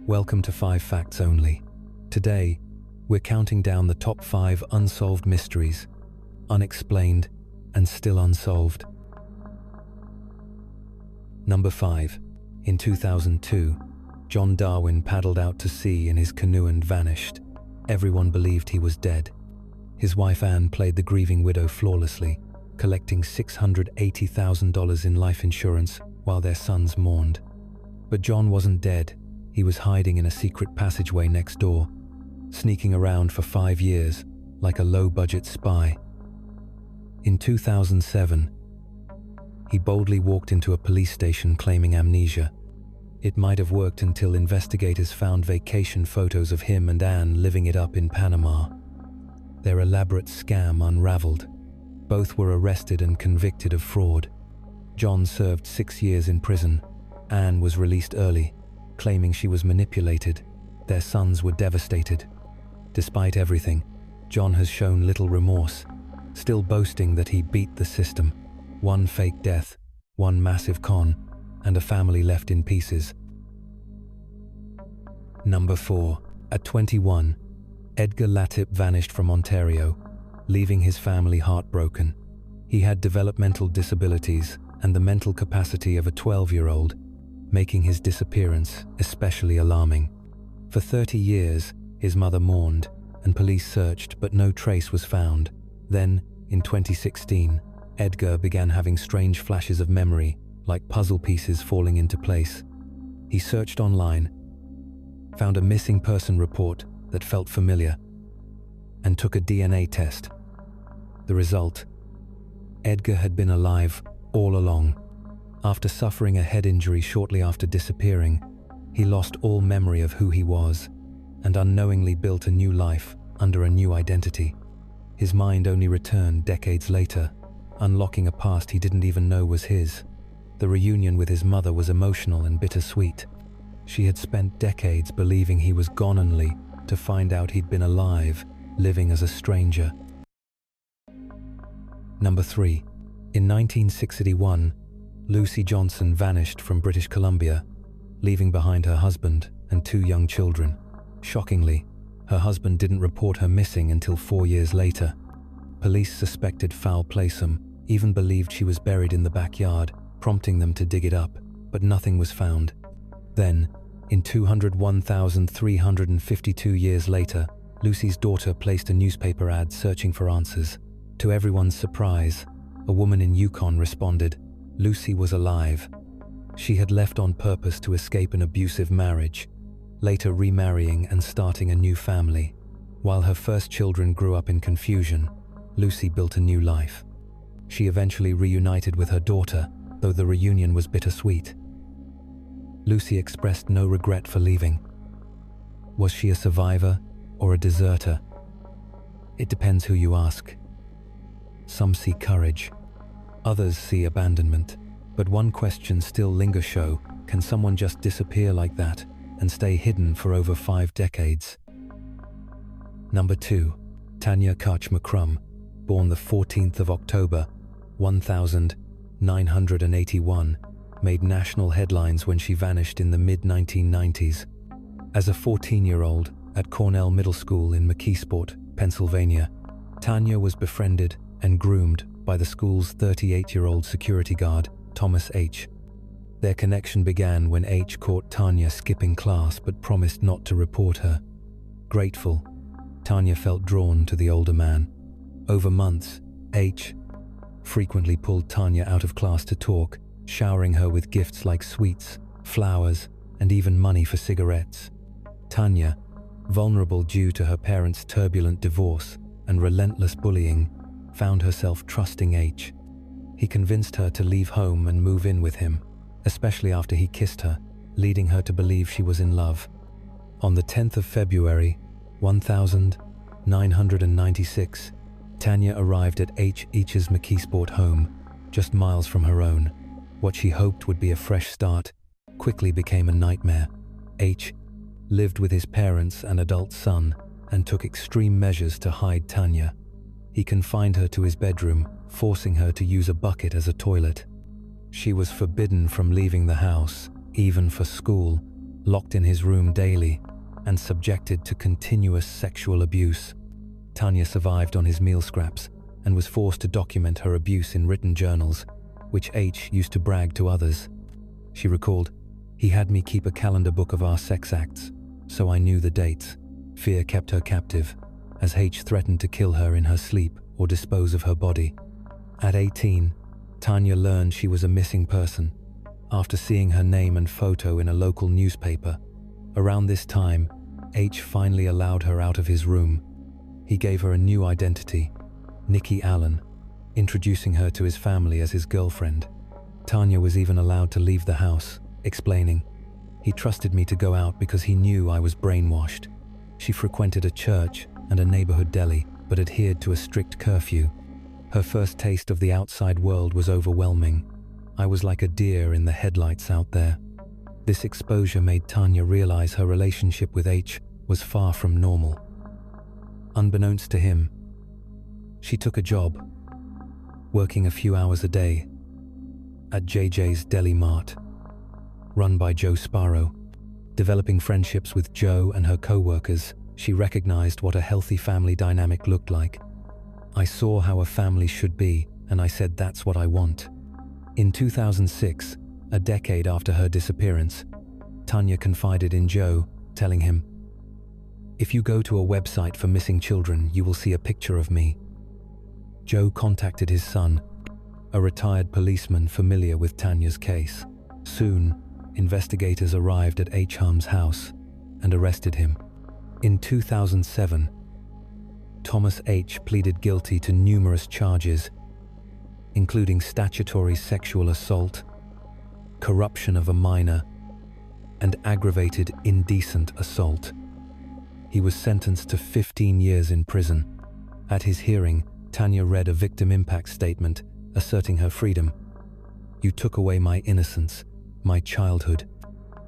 Welcome to 5 Facts Only. Today, we're counting down the top 5 unsolved mysteries, unexplained and still unsolved. Number 5. In 2002, John Darwin paddled out to sea in his canoe and vanished. Everyone believed he was dead. His wife Anne played the grieving widow flawlessly, collecting $680,000 in life insurance while their sons mourned. But John wasn't dead. He was hiding in a secret passageway next door, sneaking around for 5 years like a low-budget spy. In 2007, he boldly walked into a police station claiming amnesia. It might have worked until investigators found vacation photos of him and Anne living it up in Panama. Their elaborate scam unraveled. Both were arrested and convicted of fraud. John served 6 years in prison. Anne was released early, claiming she was manipulated. Their sons were devastated. Despite everything, John has shown little remorse, still boasting that he beat the system. One fake death, one massive con, and a family left in pieces. Number 4. At 21, Edgar Latip vanished from Ontario, leaving his family heartbroken. He had developmental disabilities and the mental capacity of a 12-year-old, making his disappearance especially alarming. For 30 years, his mother mourned, and police searched, but no trace was found. Then, in 2016, Edgar began having strange flashes of memory, like puzzle pieces falling into place. He searched online, found a missing person report that felt familiar, and took a DNA test. The result: Edgar had been alive all along. After suffering a head injury shortly after disappearing, he lost all memory of who he was and unknowingly built a new life under a new identity. His mind only returned decades later, unlocking a past he didn't even know was his. The reunion with his mother was emotional and bittersweet. She had spent decades believing he was gone, only to find out he'd been alive, living as a stranger. Number 3. In 1961, Lucy Johnson vanished from British Columbia, leaving behind her husband and 2 young children. Shockingly, her husband didn't report her missing until 4 years later. Police suspected foul play, some even believed she was buried in the backyard, prompting them to dig it up, but nothing was found. Then, in 201,352 years later, Lucy's daughter placed a newspaper ad searching for answers. To everyone's surprise, a woman in Yukon responded. Lucy was alive. She had left on purpose to escape an abusive marriage, later remarrying and starting a new family. While her first children grew up in confusion, Lucy built a new life. She eventually reunited with her daughter, though the reunion was bittersweet. Lucy expressed no regret for leaving. Was she a survivor or a deserter? It depends who you ask. Some see courage, others see abandonment, but one question still lingers: can someone just disappear like that and stay hidden for over 5 decades? Number 2. Tanya Karch-McCrum, born the 14th of October, 1981, made national headlines when she vanished in the mid-1990s. As a 14-year-old at Cornell Middle School in McKeesport, Pennsylvania, Tanya was befriended and groomed by the school's 38-year-old security guard, Thomas H. Their connection began when H caught Tanya skipping class but promised not to report her. Grateful, Tanya felt drawn to the older man. Over months, H frequently pulled Tanya out of class to talk, showering her with gifts like sweets, flowers, and even money for cigarettes. Tanya, vulnerable due to her parents' turbulent divorce and relentless bullying, found herself trusting H. He convinced her to leave home and move in with him, especially after he kissed her, leading her to believe she was in love. On the 10th of February, 1996, Tanya arrived at H's McKeesport home, just miles from her own. What she hoped would be a fresh start quickly became a nightmare. H lived with his parents and adult son and took extreme measures to hide Tanya. He confined her to his bedroom, forcing her to use a bucket as a toilet. She was forbidden from leaving the house, even for school, locked in his room daily, and subjected to continuous sexual abuse. Tanya survived on his meal scraps and was forced to document her abuse in written journals, which H used to brag to others. She recalled, "He had me keep a calendar book of our sex acts, so I knew the dates. Fear kept her captive, as H threatened to kill her in her sleep or dispose of her body." At 18, Tanya learned she was a missing person after seeing her name and photo in a local newspaper. Around this time, H finally allowed her out of his room. He gave her a new identity, Nikki Allen, introducing her to his family as his girlfriend. Tanya was even allowed to leave the house, explaining, "He trusted me to go out because he knew I was brainwashed." She frequented a church and a neighborhood deli, but adhered to a strict curfew. Her first taste of the outside world was overwhelming. "I was like a deer in the headlights out there." This exposure made Tanya realize her relationship with H was far from normal. Unbeknownst to him, she took a job, working a few hours a day at JJ's Deli Mart, run by Joe Sparrow. Developing friendships with Joe and her co-workers, she recognized what a healthy family dynamic looked like. "I saw how a family should be, and I said that's what I want." In 2006, a decade after her disappearance, Tanya confided in Joe, telling him, "If you go to a website for missing children, you will see a picture of me." Joe contacted his son, a retired policeman familiar with Tanya's case. Soon, investigators arrived at H. Hum's house and arrested him. In 2007, Thomas H. pleaded guilty to numerous charges, including statutory sexual assault, corruption of a minor, and aggravated indecent assault. He was sentenced to 15 years in prison. At his hearing, Tanya read a victim impact statement asserting her freedom. "You took away my innocence, my childhood.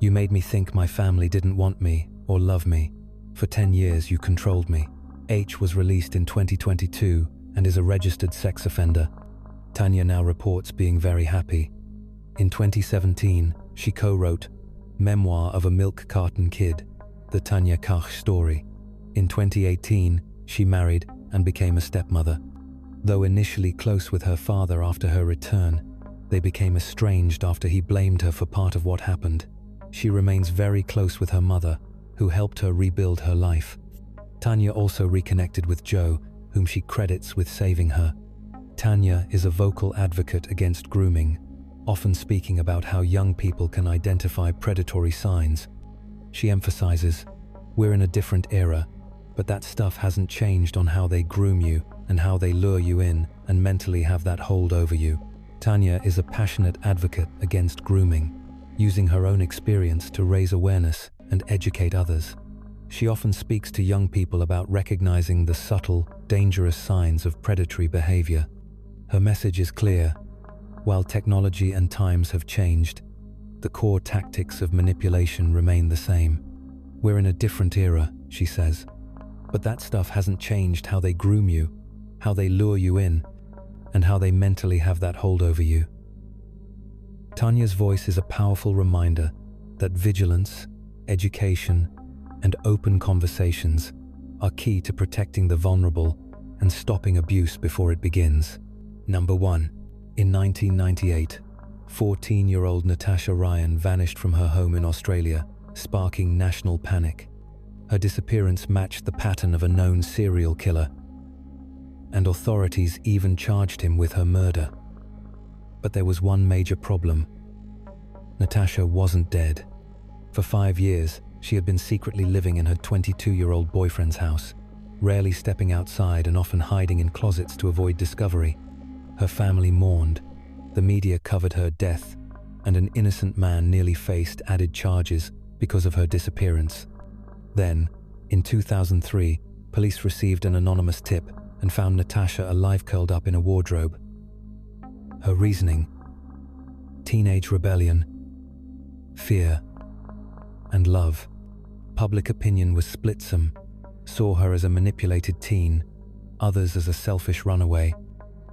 You made me think my family didn't want me or love me. For 10 years you controlled me." H was released in 2022 and is a registered sex offender. Tanya now reports being very happy. In 2017, she co-wrote Memoir of a Milk Carton Kid, the Tanya Kach story. In 2018, she married and became a stepmother. Though initially close with her father after her return, they became estranged after he blamed her for part of what happened. She remains very close with her mother, who helped her rebuild her life. Tanya also reconnected with Joe, whom she credits with saving her. Tanya is a vocal advocate against grooming, often speaking about how young people can identify predatory signs. She emphasizes, "We're in a different era, but that stuff hasn't changed on how they groom you and how they lure you in and mentally have that hold over you." Tanya is a passionate advocate against grooming, using her own experience to raise awareness and educate others. She often speaks to young people about recognizing the subtle, dangerous signs of predatory behavior. Her message is clear. While technology and times have changed, the core tactics of manipulation remain the same. "We're in a different era," she says, "but that stuff hasn't changed how they groom you, how they lure you in, and how they mentally have that hold over you." Tanya's voice is a powerful reminder that vigilance, education, and open conversations are key to protecting the vulnerable and stopping abuse before it begins. Number 1. In 1998, 14-year-old Natasha Ryan vanished from her home in Australia, sparking national panic. Her disappearance matched the pattern of a known serial killer, and authorities even charged him with her murder. But there was one major problem. Natasha wasn't dead. For 5 years, she had been secretly living in her 22-year-old boyfriend's house, rarely stepping outside and often hiding in closets to avoid discovery. Her family mourned, the media covered her death, and an innocent man nearly faced added charges because of her disappearance. Then, in 2003, police received an anonymous tip and found Natasha alive curled up in a wardrobe. Her reasoning: teenage rebellion, fear, and love. Public opinion was split. Some saw her as a manipulated teen, others as a selfish runaway.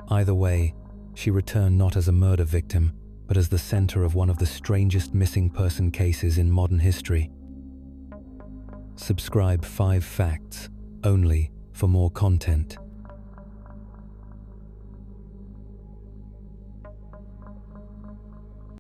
Either way, she returned not as a murder victim, but but as the center of one of the strangest missing person cases in modern history. Subscribe 5 Facts only for more content.